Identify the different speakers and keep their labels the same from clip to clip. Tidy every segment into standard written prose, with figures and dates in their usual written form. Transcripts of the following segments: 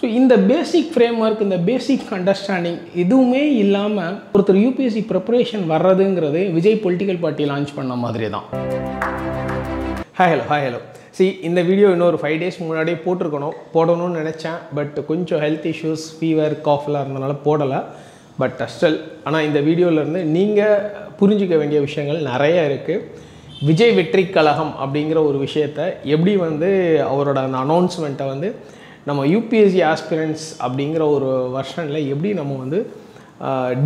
Speaker 1: So இந்த பேசிக் framework, இந்த basic understanding எதுவுமே இல்லாமல் ஒருத்தர் யூபிஎஸ்சி ப்ரிப்பரேஷன் வர்றதுங்கிறது விஜய் பொலிட்டிக்கல் பார்ட்டி லான்ச் பண்ண மாதிரி தான். ஹாய் ஹலோ இந்த வீடியோ இன்னொரு 5 days முன்னாடியே போடணும்னு நினச்சேன். பட் கொஞ்சம் ஹெல்த் இஷ்யூஸ், ஃபீவர், காஃப்லாம் இருந்தனால போடலை. பட் ஸ்டில் ஆனால் இந்த வீடியோவிலேருந்து நீங்கள் புரிஞ்சிக்க வேண்டிய விஷயங்கள் நிறைய இருக்குது. விஜய் வெற்றி கழகம் அப்படிங்கிற ஒரு விஷயத்தை எப்படி அவரோட அந்த அனௌன்ஸ்மெண்ட்டை நம்ம யூபிஎஸ்சி ஆஸ்பிரண்ட்ஸ் அப்படிங்கிற ஒரு வெர்ஷனில் எப்படி நம்ம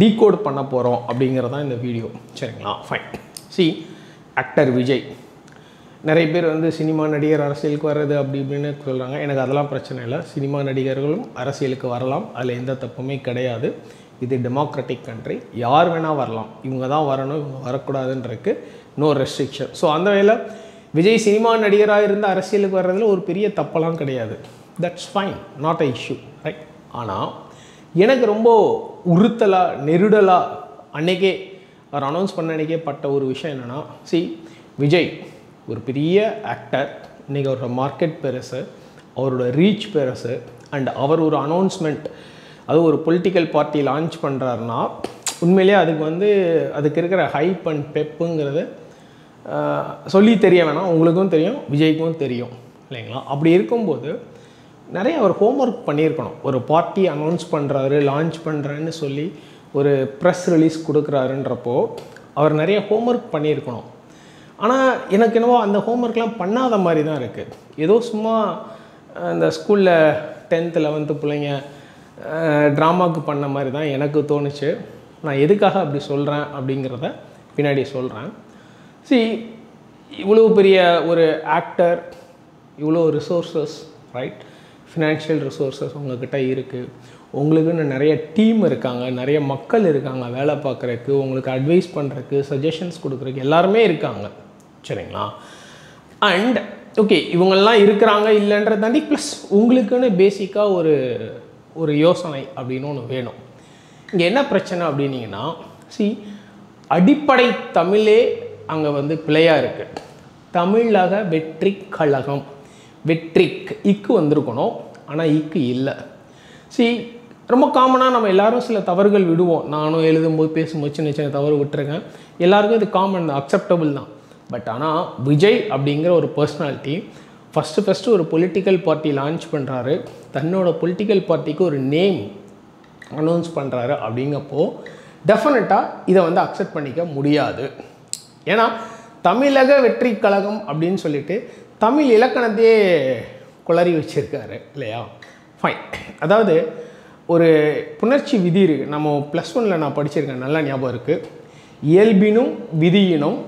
Speaker 1: டீகோட் பண்ண போகிறோம் அப்படிங்கிறதான் இந்த வீடியோ. சரிங்களா? ஃபைன். ஆக்டர் விஜய், நிறைய பேர் சினிமா நடிகர் அரசியலுக்கு வர்றது அப்படி இப்படின்னு சொல்கிறாங்க. எனக்கு அதெல்லாம் பிரச்சனை இல்லை. சினிமா நடிகர்களும் அரசியலுக்கு வரலாம், அதில் எந்த தப்புமே கிடையாது. இது டெமோக்ராட்டிக் கண்ட்ரி, யார் வேணால் வரலாம். இவங்க தான் வரணும், இவங்க வரக்கூடாதுன்றதுக்கு நோ ரெஸ்ட்ரிக்ஷன். ஸோ அந்த வேளை விஜய் சினிமா நடிகராக இருந்து அரசியலுக்கு வர்றதுல ஒரு பெரிய தப்பெல்லாம் கிடையாது. That's fine, not a issue, right? ஆனால் எனக்கு ரொம்ப உறுத்தலாக, நெருடலாக அன்றைக்கே அவர் அனௌன்ஸ் பண்ண அன்றைக்கே பட்ட ஒரு விஷயம் என்னென்னா, விஜய் ஒரு பெரிய ஆக்டர், இன்றைக்கி அவரோட மார்க்கெட் பெருசு, அவரோட ரீச் பெருசு, அண்ட் அவர் ஒரு அனௌன்ஸ்மெண்ட், அது ஒரு பொலிட்டிக்கல் பார்ட்டி லான்ச் பண்ணுறாருன்னா உண்மையிலே அதுக்கு இருக்கிற ஹைப் அண்ட் பெப்புங்கிறது சொல்லி தெரிய வேணாம். உங்களுக்கும் தெரியும், விஜய்க்கும் தெரியும், இல்லைங்களா? அப்படி இருக்கும்போது நிறைய அவர் ஹோம்ஒர்க் பண்ணியிருக்கணும். ஒரு பார்ட்டி அனௌன்ஸ் பண்ணுறாரு, லான்ச் பண்ணுறேன்னு சொல்லி ஒரு ப்ரெஸ் ரிலீஸ் கொடுக்குறாருன்றப்போ அவர் நிறைய ஹோம்ஒர்க் பண்ணியிருக்கணும். ஆனால் எனக்கு என்னவோ அந்த ஹோம்ஒர்க்லாம் பண்ணாத மாதிரி தான் இருக்குது. ஏதோ சும்மா இந்த ஸ்கூலில் 10th 11th பிள்ளைங்க ட்ராமாவுக்கு பண்ண மாதிரி தான் எனக்கு தோணுச்சு. நான் எதுக்காக அப்படி சொல்கிறேன் அப்படிங்கிறத பின்னாடி சொல்கிறேன். இவ்வளோ பெரிய ஒரு ஆக்டர், இவ்வளோ ரிசோர்ஸஸ், ரைட்? ஃபினான்ஷியல் ரிசோர்ஸஸ் உங்கள்கிட்ட இருக்குது. உங்களுக்குன்னு நிறைய டீம் இருக்காங்க, நிறைய மக்கள் இருக்காங்க வேலை பார்க்குறதுக்கு, உங்களுக்கு அட்வைஸ் பண்ணுறதுக்கு, சஜஷன்ஸ் கொடுக்குறதுக்கு எல்லாருமே இருக்காங்க. சரிங்களா? அண்ட் ஓகே, இவங்கெல்லாம் இருக்கிறாங்க இல்லைன்றத தாண்டி ப்ளஸ் உங்களுக்குன்னு பேசிக்காக ஒரு யோசனை அப்படின்னு ஒன்று வேணும். இங்கே என்ன பிரச்சனை அப்படின்னீங்கன்னா, அடிப்படை தமிழே அங்கே பிழையாக இருக்குது. தமிழக வெற்றி கழகம், வெற்றிக்கு இக்கு வந்திருக்கணும், ஆனால் இக்கு இல்லை. ரொம்ப காமனாக நம்ம எல்லோரும் சில தவறுகள் விடுவோம். நானும் எழுதும்போது பேசும்போது சின்ன சின்ன தவறு விட்டுருக்கேன். எல்லாருக்கும் இது காமன் தான், அக்செப்டபுள் தான். பட் ஆனால் விஜய் அப்படிங்கிற ஒரு பர்சனாலிட்டி ஃபஸ்ட்டு ஒரு பொலிட்டிக்கல் பார்ட்டி லான்ச் பண்ணுறாரு, தன்னோட பொலிட்டிக்கல் பார்ட்டிக்கு ஒரு நேம் அனௌன்ஸ் பண்ணுறாரு. அப்படிங்கப்போ டெஃபினட்டாக இதை அக்செப்ட் பண்ணிக்க முடியாது. ஏன்னா தமிழக வெற்றி கழகம் அப்படின்னு சொல்லிட்டு தமிழ் இலக்கணத்தையே குளறி வச்சுருக்காரு, இல்லையா? ஃபைன். அதாவது ஒரு புணர்ச்சி விதி இருக்குது. நம்ம +1 நான் படிச்சிருக்கேன், நல்லா ஞாபகம் இருக்குது. இயல்பினும் விதியினும்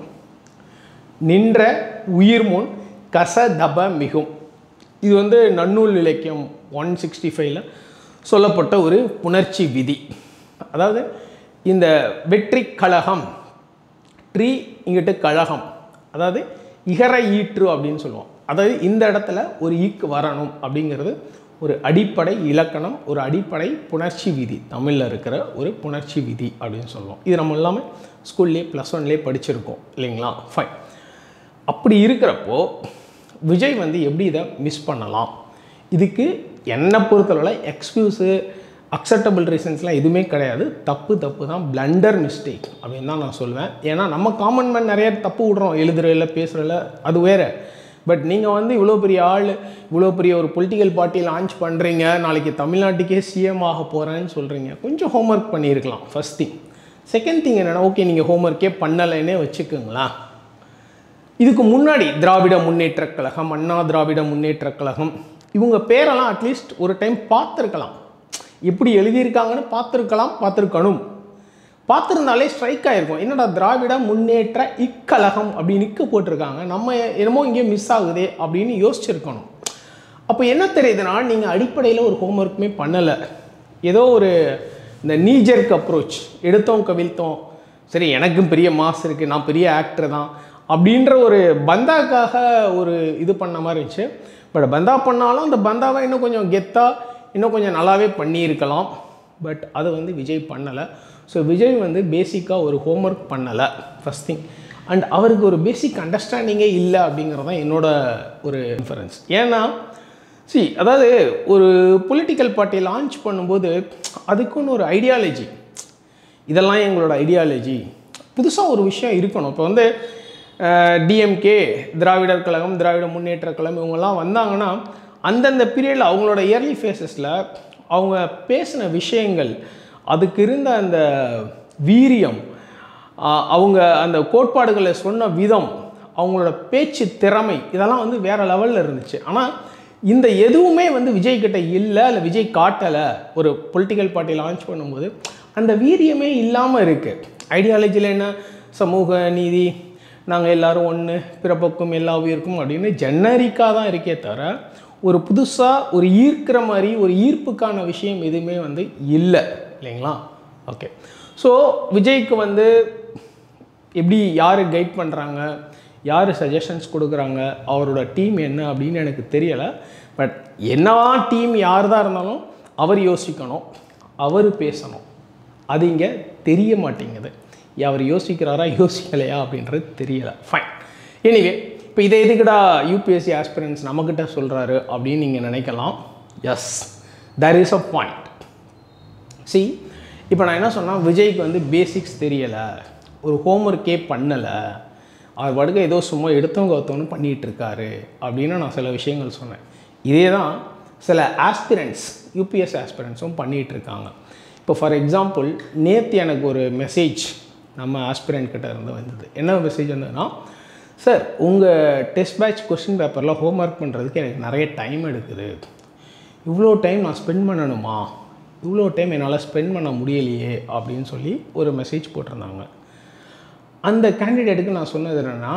Speaker 1: நின்ற உயிர்முன் கசதப மிகும். இது நன்னூல் இலக்கியம் 165 சொல்லப்பட்ட ஒரு புணர்ச்சி விதி. அதாவது இந்த வெற்றி கழகம், ட்ரீ இங்கிட்டு கழகம், அதாவது இகர ஈற்று அப்படின்னு சொல்லுவோம். அதாவது இந்த இடத்துல ஒரு ஈக்கு வரணும் அப்படிங்கிறது ஒரு அடிப்படை இலக்கணம், ஒரு அடிப்படை புணர்ச்சி விதி, தமிழில் இருக்கிற ஒரு புணர்ச்சி விதி அப்படின்னு சொல்லுவோம். இது நம்ம எல்லாமே ஸ்கூல்லேயே +1 படிச்சிருக்கோம், இல்லைங்களா? ஃபைன். அப்படி இருக்கிறப்போ விஜய் எப்படி இதை மிஸ் பண்ணலாம்? இதுக்கு என்னை பொறுத்தளவில் எக்ஸ்கியூஸு, அக்செப்டபிள் ரீசன்ஸ்லாம் எதுவுமே கிடையாது. தப்பு தான், பிளண்டர் மிஸ்டேக் அப்படின்னு தான் நான் சொல்லுவேன். ஏன்னா நம்ம காமன் மேன் நிறைய தப்பு விடுறோம், எழுதுறதில்ல, பேசுகிறதில்ல, அது வேறு. பட் நீங்கள் இவ்வளோ பெரிய ஆள், இவ்வளோ பெரிய ஒரு பொலிட்டிக்கல் பார்ட்டி லான்ச் பண்ணுறீங்க, நாளைக்கு தமிழ்நாட்டுக்கே சிஎம் ஆக போகிறேன்னு சொல்கிறீங்க. கொஞ்சம் ஹோம்ஒர்க் பண்ணியிருக்கலாம், ஃபஸ்ட் திங். செகண்ட் திங் என்னென்னா, ஓகே நீங்கள் ஹோம்ஒர்க்கே பண்ணலைன்னே வச்சுக்கோங்களேன். இதுக்கு முன்னாடி திராவிட முன்னேற்றக் கழகம், அண்ணா திராவிட முன்னேற்றக் கழகம், இவங்க பேரெல்லாம் அட்லீஸ்ட் ஒரு டைம் பார்த்துருக்கலாம். எப்படி எழுதியிருக்காங்கன்னு பார்த்துருக்கணும். பார்த்துருந்தாலே ஸ்ட்ரைக் ஆகிருக்கும். என்னடா திராவிட முன்னேற்ற இக்கழகம் அப்படின்னு நிற்க போட்டிருக்காங்க, நம்ம என்னமோ இங்கே மிஸ் ஆகுதே அப்படின்னு யோசிச்சிருக்கணும். அப்போ என்ன தெரியுதுன்னா, நீங்கள் அடிப்படையில் ஒரு ஹோம்ஒர்க்குமே பண்ணலை. ஏதோ ஒரு இந்த நீஜர்க் அப்ரோச், எடுத்தோம் கவிழ்த்தோம், சரி எனக்கும் பெரிய மாஸ் இருக்குது, நான் பெரிய ஆக்டர் தான் அப்படின்ற ஒரு பந்தாக்காக ஒரு இது பண்ண மாதிரி இருந்துச்சு. பட் பந்தா பண்ணாலும் அந்த பந்தாவை இன்னும் கொஞ்சம் கெத்தாக, இன்னும் கொஞ்சம் நல்லாவே பண்ணியிருக்கலாம். பட் அது விஜய் பண்ணலை. ஸோ விஜய் பேசிக்காக ஒரு ஹோம்ஒர்க் பண்ணலை, ஃபஸ்ட் திங். அண்ட் அவருக்கு ஒரு பேசிக் அண்டர்ஸ்டாண்டிங்கே இல்லை அப்படிங்கிறது தான் என்னோட ஒரு இன்ஃபரன்ஸ். ஏன்னா அதாவது ஒரு பொலிட்டிக்கல் பார்ட்டி லான்ச் பண்ணும்போது அதுக்குன்னு ஒரு ஐடியாலஜி, இதெல்லாம் எங்களோட ஐடியாலஜி, புதுசாக ஒரு விஷயம் இருக்கணும். இப்போ வந்து டிஎம்கே, திராவிடர் கழகம், திராவிட முன்னேற்ற கழகம் இவங்கெல்லாம் வந்தாங்கன்னா அந்தந்த பீரியடில் அவங்களோட இயர்லி ஃபேஸஸில் அவங்க பேசின விஷயங்கள், அதுக்கு இருந்த அந்த வீரியம், அவங்க அந்த கோட்பாடுகளை சொன்ன விதம், அவங்களோட பேச்சு திறமை, இதெல்லாம் வந்து வேறு லெவலில் இருந்துச்சு. ஆனால் இந்த எதுவுமே வந்து விஜய் கிட்ட இல்லை, இல்லை விஜய் காட்டலை. ஒரு பொலிட்டிக்கல் பார்ட்டி லான்ச் பண்ணும்போது அந்த வீரியமே இல்லாமல் இருக்குது. ஐடியாலஜியில் என்ன, சமூக நீதி, நாங்கள் எல்லோரும் ஒன்று, பிறப்புக்கும் எல்லா உயிருக்கும் அப்படின்னு ஜெனரிக்காக தான் இருக்கே தவிர ஒரு புதுசாக ஒரு ஈர்க்கிற மாதிரி ஒரு ஈர்ப்புக்கான விஷயம் எதுவுமே வந்து இல்லை இல்லைங்களா? ஓகே. ஸோ விஜய்க்கு வந்து எப்படி யார் கைட் பண்ணுறாங்க, யார் சஜஷன்ஸ் கொடுக்குறாங்க, அவரோட டீம் என்ன அப்படின்னு எனக்கு தெரியலை. பட் என்னவா டீம் யார் தான் இருந்தாலும் அவர் யோசிக்கணும், அவர் பேசணும். அது இங்கே தெரிய மாட்டேங்குது. அவர் யோசிக்கிறாரா யோசிக்கலையா அப்படின்றது தெரியலை. ஃபைன். எனிவே, இப்போ இதை எதுக்குடா யூபிஎஸ்சி ஆஸ்பிரன்ஸ் நம்மக்கிட்ட சொல்கிறாரு அப்படின்னு நீங்கள் நினைக்கலாம். Yes, there is a point. இப்போ நான் என்ன சொன்னால், விஜய்க்கு வந்து பேசிக்ஸ் தெரியலை, ஒரு ஹோம்ஒர்க்கே பண்ணலை, அவர் படுக்க ஏதோ சும்மா எடுத்தவங்க ஒருத்தவனு பண்ணிகிட்டு இருக்காரு அப்படின்னு நான் சில விஷயங்கள் சொன்னேன். இதே தான் சில ஆஸ்பிரன்ட்ஸ், யூபிஎஸ் ஆஸ்பிரன்ட்ஸும் பண்ணிகிட்ருக்காங்க. இப்போ ஃபார் எக்ஸாம்பிள், நேற்று எனக்கு ஒரு மெசேஜ் நம்ம ஆஸ்பிரண்ட் கிட்ட இருந்து வந்தது. என்ன மெசேஜ் வந்ததுன்னா, சார் உங்கள் டெஸ்ட் பேட்ச் கொஸ்டின் பேப்பரில் ஹோம்ஒர்க் பண்ணுறதுக்கு எனக்கு நிறைய டைம் எடுக்குது, இவ்வளோ டைம் நான் ஸ்பெண்ட் பண்ணணுமா, இவ்வளோ டைம் என்னால் ஸ்பெண்ட் பண்ண முடியலையே அப்படின்னு சொல்லி ஒரு மெசேஜ் போட்டிருந்தாங்க. அந்த கேண்டிடேட்டுக்கு நான் சொன்னது என்னென்னா,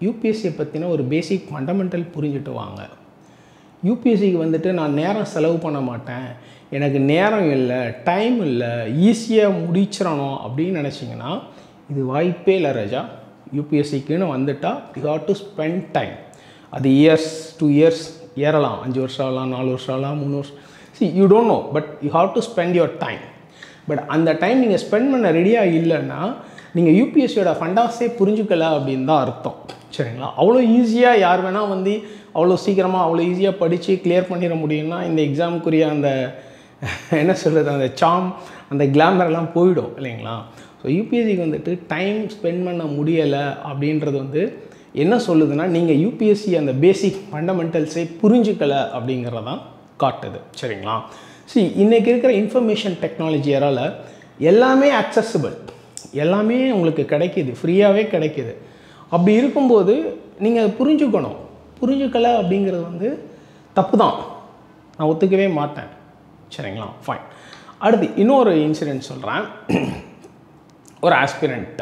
Speaker 1: யூபிஎஸ்சியை பற்றின ஒரு பேசிக் ஃபண்டமெண்டல் புரிஞ்சுட்டு வாங்க. யூபிஎஸ்சிக்கு வந்துட்டு நான் நேரம் செலவு பண்ண மாட்டேன், எனக்கு நேரம் இல்லை, டைம் இல்லை, ஈஸியாக முடிச்சிடணும் அப்படின்னு நினச்சிங்கன்னா இது வாய்ப்பே இல்லை ராஜா. யூபிஎஸ்சிக்குன்னு வந்துட்டால் you have to spend time. அது இயர்ஸ் 2 இயர்ஸ் ஏறலாம், 5 வருஷம் ஆகலாம், 4 வருஷம் ஆகலாம், 3 வருஷம். You don't know, but you have to spend your time. But அந்த டைம் நீங்கள் ஸ்பெண்ட் பண்ண ரெடியாக இல்லைன்னா நீங்கள் யூபிஎஸ்சியோட ஃபண்டாஸே புரிஞ்சுக்கல அப்படின்னு தான் அர்த்தம். சரிங்களா? அவ்வளோ ஈஸியாக யார் வேணால் வந்து அவ்வளோ சீக்கிரமாக அவ்வளோ ஈஸியாக படித்து கிளியர் பண்ணிட முடியும்னா இந்த எக்ஸாமுக்குரிய அந்த என்ன சொல்கிறது, அந்த சாம், அந்த கிளாமரெல்லாம் போயிடும் இல்லைங்களா? ஸோ யூபிஎஸ்சிக்கு வந்துட்டு டைம் ஸ்பெண்ட் பண்ண முடியலை அப்படின்றது வந்து என்ன சொல்லுதுன்னா, நீங்கள் யூபிஎஸ்சி அந்த பேசிக் ஃபண்டமெண்டல்ஸே புரிஞ்சுக்கலை அப்படிங்கிறதான் காட்டுது. சரிங்களா? இன்றைக்கி இருக்கிற இன்ஃபர்மேஷன் டெக்னாலஜி ஏரால எல்லாமே அக்சசிபிள், எல்லாமே உங்களுக்கு கிடைக்கிது, ஃப்ரீயாகவே கிடைக்கிது. அப்படி இருக்கும்போது நீங்கள் அதை புரிஞ்சுக்கணும். புரிஞ்சுக்கலை அப்படிங்கிறது வந்து தப்பு தான், நான் ஒத்துக்கவே மாட்டேன். சரிங்களா? ஃபைன். அடுத்து இன்னொரு இன்சிடெண்ட் சொல்கிறேன். ஒரு ஆஸ்பிரண்ட்,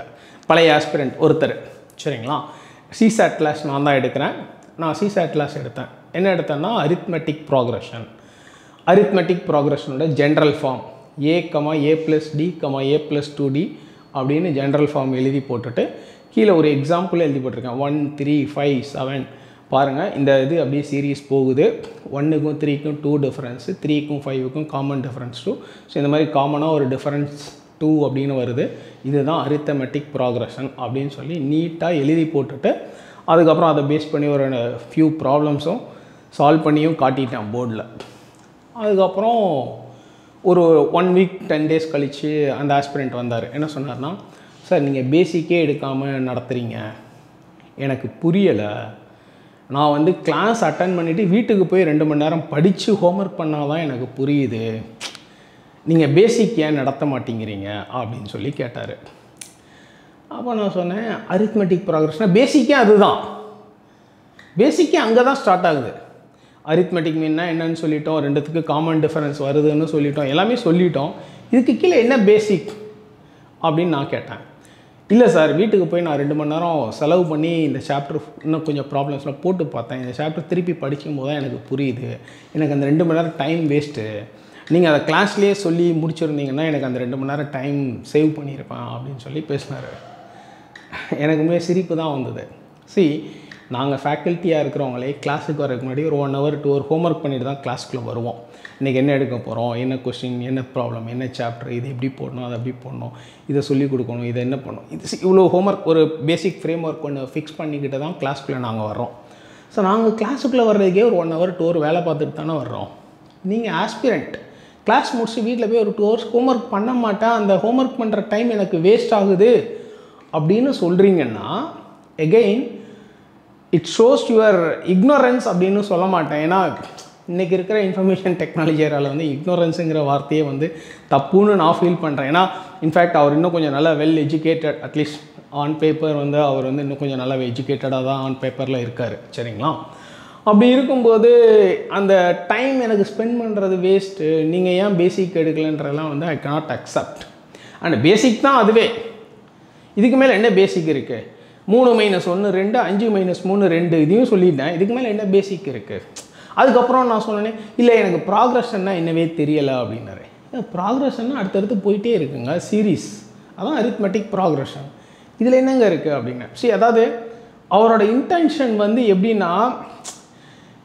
Speaker 1: பழைய ஆஸ்பிரண்ட் ஒருத்தர், சரிங்களா, சிசாட் கிளாஸ் நான் தான் எடுக்கிறேன். நான் சிசாட் கிளாஸ் எடுத்தேன். என்ன எடுத்தேன்னா அரித்மெட்டிக் ப்ராக்ரெஷன். அரித்மெட்டிக் ப்ராக்ரெஷனோட general form a, a + d, a + 2d அப்படின்னு ஜென்ரல் ஃபார்ம் எழுதி போட்டுட்டு கீழே ஒரு எக்ஸாம்பிள் எழுதி போட்டிருக்கேன். 1, 3, 5, 7. பாருங்கள், இந்த இது அப்படியே சீரீஸ் போகுது. 1க்கும் 3க்கும் 2 டிஃப்ரென்ஸு, 3க்கும் 5க்கும் காமன் டிஃப்ரென்ஸ் 2. ஸோ இந்த மாதிரி காமனாக ஒரு டிஃப்ரென்ஸ் 2 அப்படின்னு வருது. இதுதான் அரித்மெட்டிக் ப்ராக்ரெஷன் அப்படின்னு சொல்லி நீட்டாக எழுதி போட்டுட்டு அதுக்கப்புறம் அதை பேஸ் பண்ணி ஒரு ஃபியூ ப்ராப்ளம்ஸும் சால்வ் பண்ணியும் காட்டிட்டேன் போர்டில். அதுக்கப்புறம் ஒரு 1 வீக் 10 டேஸ் கழித்து அந்த ஆஸ்பிரண்ட் வந்தார். என்ன சொன்னார்னா, சார் நீங்கள் பேசிக்கே எடுக்காமல் நடத்துகிறீங்க, எனக்கு புரியலை, நான் வந்து கிளாஸ் அட்டன் பண்ணிவிட்டு வீட்டுக்கு போய் 2 மணி நேரம் படித்து ஹோம்ஒர்க் பண்ணால் தான் எனக்கு புரியுது, நீங்கள் பேசிக் ஏன் நடத்த மாட்டேங்கிறீங்க அப்படின்னு சொல்லி கேட்டார். அப்போ நான் சொன்னேன், அரித்மெட்டிக் ப்ராக்ரெஷனாக பேசிக்கே அதுதான், பேசிக்கே அங்கே தான் ஸ்டார்ட் ஆகுது. அரித்மெட்டிக் மீன்னா என்னன்னு சொல்லிட்டோம், ரெண்டுத்துக்கு காமன் டிஃபரன்ஸ் வருதுன்னு சொல்லிட்டோம், எல்லாமே சொல்லிட்டோம். இதுக்கு கீழே என்ன பேசிக் அப்படின்னு நான் கேட்டேன். இல்லை சார், வீட்டுக்கு போய் நான் 2 மணி நேரம் செலவு பண்ணி இந்த சாப்டர் இன்னும் கொஞ்சம் ப்ராப்ளம்ஸ்லாம் போட்டு பார்த்தேன், இந்த சாப்டர் திருப்பி படிக்கும் போது தான் எனக்கு புரியுது, எனக்கு அந்த 2 மணி நேரம் டைம் வேஸ்ட்டு, நீங்கள் அதை கிளாஸ்லேயே சொல்லி முடிச்சிருந்தீங்கன்னா எனக்கு அந்த 2 மணி நேரம் டைம் சேவ் பண்ணியிருப்பேன் அப்படின்னு சொல்லி பேசினார். எனக்கு உண்மையாக சிரிப்பு தான் வந்தது. நாங்கள் ஃபேக்கல்ட்டியாக இருக்கிறவங்களே கிளாஸுக்கு வரதுக்கு முன்னாடி ஒரு 1 hour 2 hour ஹோம்ஒர்க் பண்ணிட்டு தான் கிளாஸ்க்குள்ளே வருவோம். இன்றைக்கி என்ன எடுக்க போகிறோம், என்ன கொஸ்டின், என்ன ப்ராப்ளம், என்ன சாப்டர், இது எப்படி போடணும், அதை எப்படி போடணும், இதை சொல்லிக் கொடுக்கணும், இதை என்ன பண்ணணும், இது இவ்வளோ ஹோம்ஒர்க், ஒரு பேசிக் ஃப்ரேம் ஒர்க் ஒன்று ஃபிக்ஸ் பண்ணிக்கிட்டு தான் கிளாஸ்க்குள்ளே நாங்கள் வர்றோம். ஸோ நாங்கள் கிளாஸுக்குள்ளே வர்றதுக்கே ஒரு 1 hour 2 hour வேலை பார்த்துட்டு தானே வர்றோம். நீங்கள் ஆஸ்பிரண்ட் கிளாஸ் முடிச்சு வீட்டில் போய் ஒரு 2 hours ஹோம்ஒர்க் பண்ண மாட்டேன், அந்த ஹோம்ஒர்க் பண்ணுற டைம் எனக்கு வேஸ்ட் ஆகுது அப்படின்னு சொல்கிறீங்கன்னா, again it shows your ignorance அப்படின்னு சொல்ல மாட்டேன். ஏன்னா இன்றைக்கி இருக்கிற இன்ஃபர்மேஷன் டெக்னாலஜி ஏரியாவில் வந்து இக்னோரன்ஸுங்கிற வார்த்தையே வந்து தப்புன்னு நான் ஃபீல் பண்ணுறேன். ஏன்னா இன்ஃபேக்ட் அவர் இன்னும் கொஞ்சம் நல்லா well educated, at least on paper வந்து அவர் வந்து இன்னும் கொஞ்சம் நல்லா எஜுகேட்டடாக தான் ஆன் பேப்பரில் இருக்கார். சரிங்களா? அப்படி இருக்கும்போது அந்த டைம் எனக்கு ஸ்பெண்ட் பண்ணுறது வேஸ்ட்டு, நீங்கள் ஏன் பேசிக் எடுக்கலைன்றதெல்லாம் வந்து ஐ cannot அக்செப்ட். அண்ட் பேசிக் தான் அதுவே, இதுக்கு மேலே என்ன பேசிக் இருக்குது? 3 - 1 2, 5 - 3 2 இதையும் சொல்லிட்டேன். இதுக்கு மேலே என்ன பேசிக் இருக்குது? அதுக்கப்புறம் நான் சொன்னேன், இல்லை எனக்கு ப்ராக்ரஷன்னா என்னவே தெரியலை அப்படின்னாரு. ப்ராக்ரஷன்னா அடுத்தடுத்து போயிட்டே இருக்குங்க, சீரீஸ், அதான் அரித்மெட்டிக் ப்ராக்ரஷன். இதில் என்னங்க இருக்குது அப்படின்னு. சரி, அதாவது அவரோட இன்டென்ஷன் வந்து எப்படின்னா,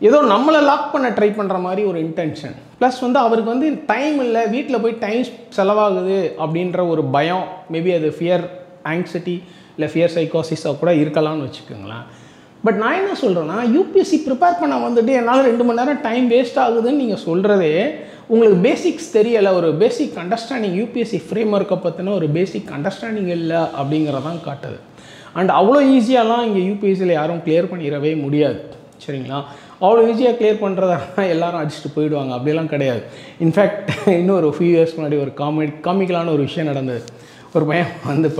Speaker 1: ஏதோ நம்மளை லாக் பண்ண ட்ரை பண்ணுற மாதிரி ஒரு இன்டென்ஷன். ப்ளஸ் வந்து அவருக்கு வந்து டைம் இல்லை, வீட்டில் போய் டைம் செலவாகுது அப்படின்ற ஒரு பயம். மேபி அது ஃபியர் ஆங்ஸைட்டி இல்லை ஃபியர் சைக்காசிஸாக கூட இருக்கலாம்னு வச்சுக்கோங்களேன். பட் நான் என்ன சொல்கிறேன்னா, யூபிஎஸ்சி ப்ரிப்பேர் பண்ண வந்துட்டு என்னால் 2 மணி நேரம் டைம் வேஸ்ட் ஆகுதுன்னு நீங்கள் சொல்கிறதே உங்களுக்கு பேசிக்ஸ் தெரியலை, ஒரு பேசிக் அண்டர்ஸ்டாண்டிங் யூபிஎஸ்சி ஃப்ரேம் ஒர்க்கை பற்றின ஒரு பேசிக் அண்டர்ஸ்டாண்டிங் இல்லை அப்படிங்கிறதான் காட்டுது. அண்ட் அவ்வளோ ஈஸியாலாம் இங்கே யூபிஎஸ்சியில் யாரும் கிளியர் பண்ணிடவே முடியாது. சரிங்களா? அவ்வளோ ஈஸியாக கிளியர் பண்ணுறதா எல்லாரும் அடிச்சுட்டு போயிடுவாங்க, அப்படிலாம் கிடையாது. இன்ஃபேக்ட் இன்னும் ஒரு ஃபியூ இயர்ஸ் முன்னாடி ஒரு காமிக்கலான ஒரு விஷயம் நடந்தது. ஒரு பையன் வந்து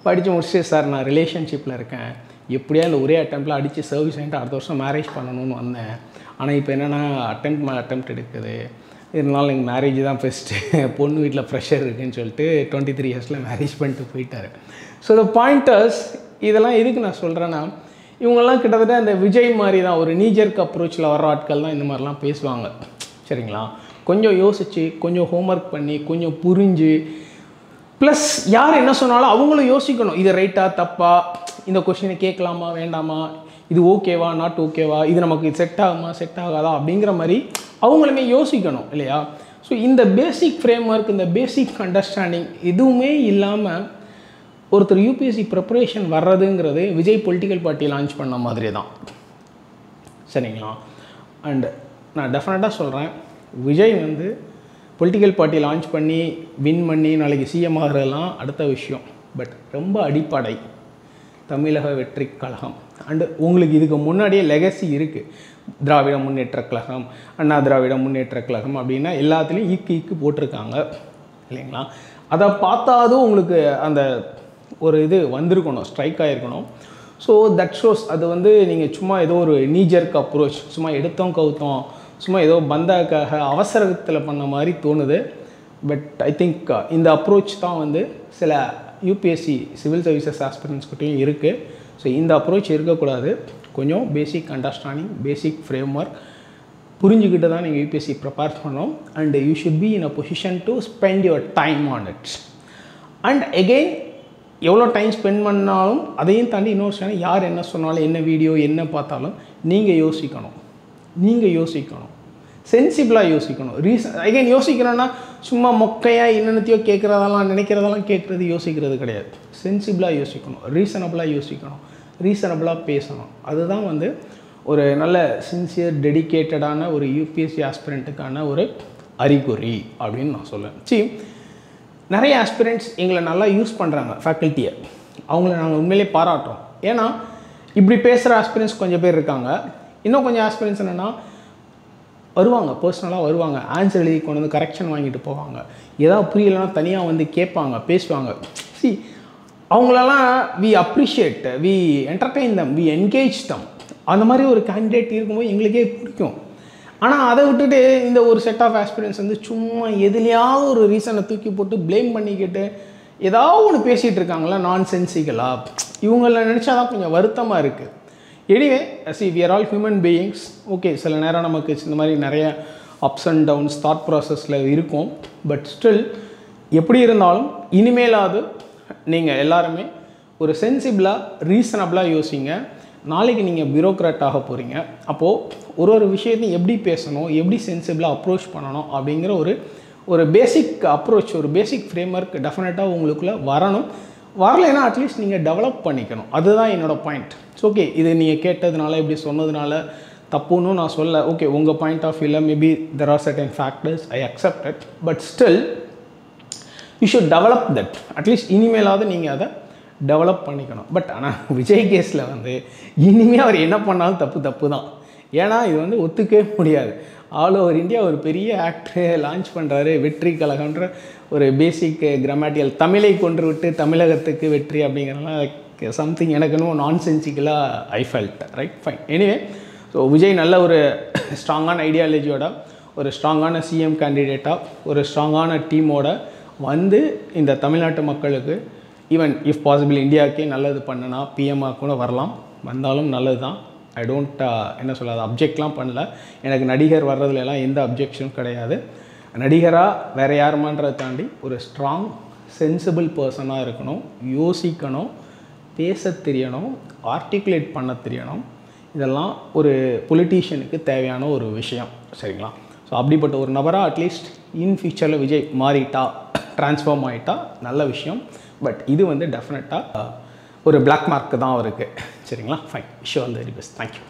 Speaker 1: படித்து முடிச்சுட்டு, சார் நான் ரிலேஷன்ஷிப்பில் இருக்கேன், எப்படியா இந்த ஒரே அட்டெம்ப்டில் அடித்து சர்வீஸ் ஆகிட்டு அடுத்த வருஷம் மேரேஜ் பண்ணணும்னு வந்தேன், ஆனால் இப்போ என்னென்னா அட்டெம்ப்ட் எடுக்குது, இருந்தாலும் எங்கள் மேரேஜ் தான் ஃபஸ்ட்டு, பொண்ணு வீட்டில் ப்ரெஷர் இருக்குதுன்னு சொல்லிட்டு 23 இயர்ஸில் மேரேஜ் பண்ணிட்டு போயிட்டார். ஸோ த பாயிண்டர்ஸ் இதெல்லாம் எதுக்கு நான் சொல்கிறேன்னா, இவங்கெல்லாம் கிட்டத்தட்ட அந்த விஜய் மாதிரி தான், ஒரு நீஜர்க் அப்ரோச்சில் வர ஆட்கள் தான் இந்த மாதிரிலாம் பேசுவாங்க. சரிங்களா? கொஞ்சம் யோசித்து, கொஞ்சம் ஹோம்ஒர்க் பண்ணி, கொஞ்சம் புரிஞ்சு, ப்ளஸ் யார் என்ன சொன்னாலும் அவங்களும் யோசிக்கணும், இது ரைட்டா தப்பா, இந்த கொஷினை கேட்கலாமா வேண்டாமா, இது ஓகேவா நாட் ஓகேவா, இது நமக்கு செட் ஆகுமா செட் ஆகாதா அப்படிங்கிற மாதிரி அவங்களுமே யோசிக்கணும் இல்லையா? ஸோ இந்த பேசிக் ஃப்ரேம் ஒர்க், இந்த பேசிக் அண்டர்ஸ்டாண்டிங் எதுவுமே இல்லாமல் ஒருத்தர் யூபிஎஸ்சி ப்ரிப்பரேஷன் வர்றதுங்கிறது விஜய் பொலிட்டிக்கல் பார்ட்டி லான்ச் பண்ண மாதிரி தான். சரிங்களா? அண்ட் நான் டெஃபினட்டாக சொல்கிறேன், விஜய் வந்து பொலிட்டிக்கல் பார்ட்டி லான்ச் பண்ணி வின் பண்ணி நாளைக்கு சிஎம் ஆகிறதெல்லாம் அடுத்த விஷயம். பட் ரொம்ப அடிப்படை தமிழக வெற்றி கழகம். அண்டு உங்களுக்கு இதுக்கு முன்னாடியே லெகசி இருக்குது. திராவிட முன்னேற்ற கழகம், அண்ணா திராவிட முன்னேற்ற கழகம் அப்படின்னா எல்லாத்துலேயும் ஈக்கு போட்டிருக்காங்க இல்லைங்களா? அதை பார்த்தாதும் உங்களுக்கு அந்த ஒரு இது வந்திருக்கணும், ஸ்ட்ரைக் ஆகிருக்கணும். ஸோ தட் ஷோஸ் அது வந்து நீங்கள் சும்மா ஏதோ ஒரு நீஜர்க் அப்ரோச், சும்மா எடுத்தோம் கவுத்தோம், சும்மா ஏதோ பந்தாக்காக அவசரத்தில் பண்ண மாதிரி தோணுது. பட் ஐ திங்க் இந்த அப்ரோச் தான் வந்து சில யூபிஎஸ்சி சிவில் சர்வீசஸ் ஆஸ்பிரன்ஸ்கிட்டையும் இருக்குது. ஸோ இந்த அப்ரோச் இருக்கக்கூடாது. கொஞ்சம் பேசிக் அண்டர்ஸ்டாண்டிங், பேசிக் ஃப்ரேம் ஒர்க் புரிஞ்சுக்கிட்டு தான் நீங்கள் யூபிஎஸ்சி ப்ரிப்பேர் பண்ணணும். And you should be in a position to spend your time on it. And again எவ்வளோ டைம் ஸ்பெண்ட் பண்ணாலும் அதையும் தாண்டி இன்னொரு விஷயம், யார் என்ன சொன்னாலும், என்ன வீடியோ என்ன பார்த்தாலும் நீங்கள் யோசிக்கணும், சென்சிபிளாக யோசிக்கணும். அகைன் யோசிக்கிறோன்னா சும்மா மொக்கையாக என்னென்னத்தையோ கேட்குறதெல்லாம் நினைக்கிறதெல்லாம் கேட்குறது யோசிக்கிறது கிடையாது. சென்சிபிளாக யோசிக்கணும், ரீசனபிளாக யோசிக்கணும், ரீசனபிளாக பேசணும். அதுதான் வந்து ஒரு நல்ல சின்சியர் டெடிக்கேட்டடான ஒரு யூபிஎஸ்சி ஆஸ்பிரண்ட்டுக்கான ஒரு அறிகுறி அப்படின்னு நான் சொல்லுவேன். நிறைய ஆஸ்பிரண்ட்ஸ் எங்களை நல்லா யூஸ் பண்ணுறாங்க, ஃபேக்கல்ட்டியை. அவங்கள நாங்கள் உண்மையிலே பாராட்டுறோம். ஏன்னா இப்படி பேசுகிற ஆஸ்பிரண்ட்ஸ் கொஞ்சம் பேர் இருக்காங்க. இன்னும் கொஞ்சம் ஆஸ்பிரண்ட்ஸ் என்னென்னா வருவாங்க, பர்சனலாக வருவாங்க, ஆன்சர் எழுதி கொண்டு வந்து கரெக்ஷன் வாங்கிட்டு போவாங்க, ஏதாவது புரியலைன்னா தனியாக வந்து கேட்பாங்க, பேசுவாங்க. அவங்களெல்லாம் we appreciate, we entertain them, we engage them. அந்த மாதிரி ஒரு கேண்டிடேட் இருக்கும்போது எங்களுக்கே பிடிக்கும். ஆனால் அதை விட்டுட்டு இந்த ஒரு செட் ஆஃப் ஆஸ்பிரன்ஸ் வந்து சும்மா எதுலையாவது ஒரு ரீசனை தூக்கி போட்டு ப்ளேம் பண்ணிக்கிட்டு ஏதாவது ஒன்று பேசிகிட்டு இருக்காங்களா நான் சென்சிக்கலாக. இவங்கள நினச்சா தான் கொஞ்சம் வருத்தமாக இருக்குது. Anyway we are all human beings. Okay, சில நேரம் நமக்கு இந்த மாதிரி நிறைய அப்ஸ் அண்ட் டவுன்ஸ் தாட் ப்ராசஸில் இருக்கும். பட் ஸ்டில் எப்படி இருந்தாலும் இனிமேலாவது நீங்கள் எல்லாருமே ஒரு சென்சிபிளாக ரீசனபிளாக யோசிங்க. நாளைக்கு நீங்கள் பியூரோக்ராட் ஆக போகிறீங்க. அப்போது ஒரு விஷயத்தையும் எப்படி பேசணும், எப்படி சென்சிபிளாக அப்ரோச் பண்ணணும் அப்படிங்கிற ஒரு பேசிக் அப்ரோச், ஒரு பேசிக் ஃப்ரேம் ஒர்க் டெஃபினட்டாக உங்களுக்குள்ளே வரணும். வரலைன்னா அட்லீஸ்ட் நீங்கள் டெவலப் பண்ணிக்கணும். அதுதான் என்னோடய பாயிண்ட். ஸோ ஓகே, இது நீங்கள் கேட்டதுனால இப்படி சொன்னதுனால தப்புன்னு நான் சொல்ல. ஓகே, உங்கள் பாயிண்ட் ஆஃப் வியூவில் maybe there are certain factors, I accept it. But still you should develop that. At least இனிமேலாவது நீங்கள் அதை டெவலப் பண்ணிக்கணும். பட் ஆனால் விஜய் கேஸில் வந்து இனிமேல் அவர் என்ன பண்ணாலும் தப்பு தான். ஏன்னா இது வந்து ஒத்துக்கவே முடியாது. ஆல் ஓவர் இந்தியா ஒரு பெரிய ஆக்டரை லான்ச் பண்ணுறாரு, வெற்றி கழகன்ற ஒரு பேசிக் கிராமட்டியல் தமிழை கொன்று விட்டு தமிழகத்துக்கு வெற்றி அப்படிங்கிறதுலாம் சம்திங் எனக்கு இன்னும் நான்சென்சிக்கலாக I felt. Right, fine. Anyway, so Vijay நல்ல ஒரு ஸ்ட்ராங்கான ஐடியாலஜியோட, ஒரு ஸ்ட்ராங்கான சிஎம் கேண்டிடேட்டாக, ஒரு ஸ்ட்ராங்கான டீமோட வந்து இந்த தமிழ்நாட்டு மக்களுக்கு ஈவன் இஃப் பாசிபிள் இந்தியாவுக்கே நல்லது பண்ணுனா பிஎம்மாக கூட வரலாம். வந்தாலும் நல்லது தான். ஐ டோன்ட் என்ன சொல்லாது அப்ஜெக்ட்லாம் பண்ணல. எனக்கு நடிகர் வர்றதுலாம் எந்த அப்ஜெக்ஷனும் கிடையாது. நடிகராக வேறு யாருமான்றதை தாண்டி ஒரு ஸ்ட்ராங் சென்சிபிள் பர்சனாக இருக்கணும், யோசிக்கணும், பேச தெரியணும், ஆர்டிகுலேட் பண்ண தெரியணும். இதெல்லாம் ஒரு பொலிட்டீஷியனுக்கு தேவையான ஒரு விஷயம். சரிங்களா? ஸோ அப்படிப்பட்ட ஒரு நபராக அட்லீஸ்ட் இன் ஃபியூச்சரில் விஜய் மாறிட்டா, ட்ரான்ஸ்ஃபார்ம் ஆகிட்டா நல்ல விஷயம். பட் இது வந்து டெஃபினட்டாக ஒரு பிளாக் மார்க்கு தான் அவருக்கு. சரிங்களா? Fine. Wish all the very best. Thank you.